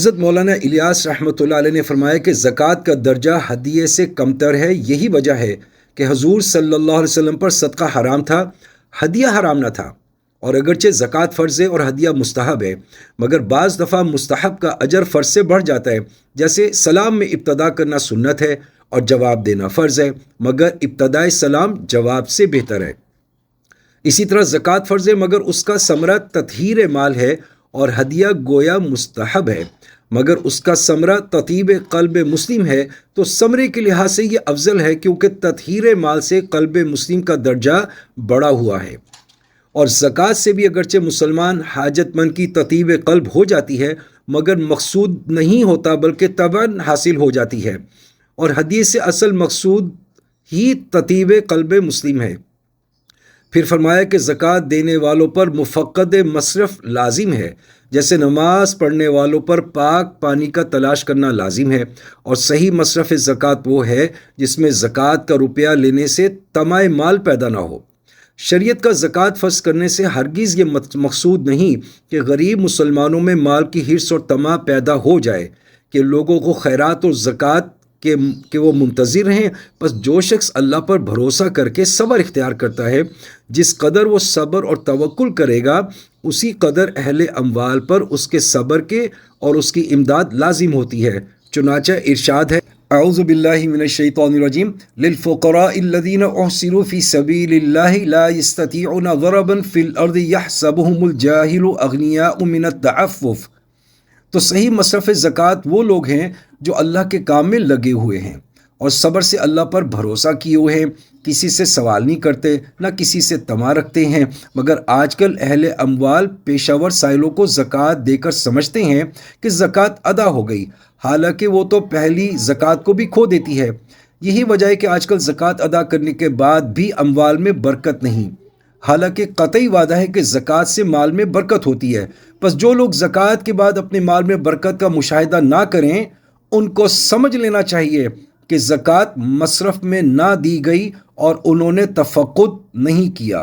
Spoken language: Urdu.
حضرت مولانا الیاس رحمۃ اللہ علیہ نے فرمایا کہ زکوٰۃ کا درجہ ہدیے سے کمتر ہے۔ یہی وجہ ہے کہ حضور صلی اللہ علیہ وسلم پر صدقہ حرام تھا، ہدیہ حرام نہ تھا۔ اور اگرچہ زکوٰۃ فرض ہے اور ہدیہ مستحب ہے، مگر بعض دفعہ مستحب کا اجر فرض سے بڑھ جاتا ہے۔ جیسے سلام میں ابتدا کرنا سنت ہے اور جواب دینا فرض ہے، مگر ابتدائے سلام جواب سے بہتر ہے۔ اسی طرح زکوٰۃ فرض ہے مگر اس کا ثمرہ تطہیر مال ہے، اور ہدیہ گویا مستحب ہے مگر اس کا ثمرہ تطیب قلب مسلم ہے۔ تو ثمرے کے لحاظ سے یہ افضل ہے، کیونکہ تطہیر مال سے قلب مسلم کا درجہ بڑا ہوا ہے۔ اور زکوٰۃ سے بھی اگرچہ مسلمان حاجت مند کی تطیب قلب ہو جاتی ہے، مگر مقصود نہیں ہوتا بلکہ طبعاً حاصل ہو جاتی ہے، اور ہدیے سے اصل مقصود ہی تطیب قلب مسلم ہے۔ پھر فرمایا کہ زکوٰۃ دینے والوں پر مفقد مصرف لازم ہے، جیسے نماز پڑھنے والوں پر پاک پانی کا تلاش کرنا لازم ہے۔ اور صحیح مصرف زکوٰۃ وہ ہے جس میں زکوٰۃ کا روپیہ لینے سے طمع مال پیدا نہ ہو۔ شریعت کا زکوٰۃ فرض کرنے سے ہرگز یہ مقصود نہیں کہ غریب مسلمانوں میں مال کی حرص اور طمع پیدا ہو جائے کہ لوگوں کو خیرات اور زکوٰۃ کہ وہ منتظر رہیں۔ بس جو شخص اللہ پر بھروسہ کر کے صبر اختیار کرتا ہے، جس قدر وہ صبر اور توکل کرے گا، اسی قدر اہل اموال پر اس کے صبر کے اور اس کی امداد لازم ہوتی ہے۔ چنانچہ ارشاد ہے، اعوذ باللہ من الشیطان الرجیم، للفقراء الذین احصروا فی سبیل اللہ لا یستطیعون ضربا فی الارض یحسبهم الجاہل اغنیاء من التعفف۔ تو صحیح مصرف زکوٰۃ وہ لوگ ہیں جو اللہ کے کام میں لگے ہوئے ہیں اور صبر سے اللہ پر بھروسہ کیے ہوئے ہیں، کسی سے سوال نہیں کرتے، نہ کسی سے طمع رکھتے ہیں۔ مگر آج کل اہل اموال پیشہ ور سائلوں کو زکوٰۃ دے کر سمجھتے ہیں کہ زکوٰۃ ادا ہو گئی، حالانکہ وہ تو پہلی زکوٰۃ کو بھی کھو دیتی ہے۔ یہی وجہ ہے کہ آج کل زکوٰۃ ادا کرنے کے بعد بھی اموال میں برکت نہیں، حالانکہ قطعی وعدہ ہے کہ زکوٰۃ سے مال میں برکت ہوتی ہے۔ پس جو لوگ زکوٰۃ کے بعد اپنے مال میں برکت کا مشاہدہ نہ کریں، ان کو سمجھ لینا چاہیے کہ زکوٰۃ مصرف میں نہ دی گئی اور انہوں نے تفقد نہیں کیا۔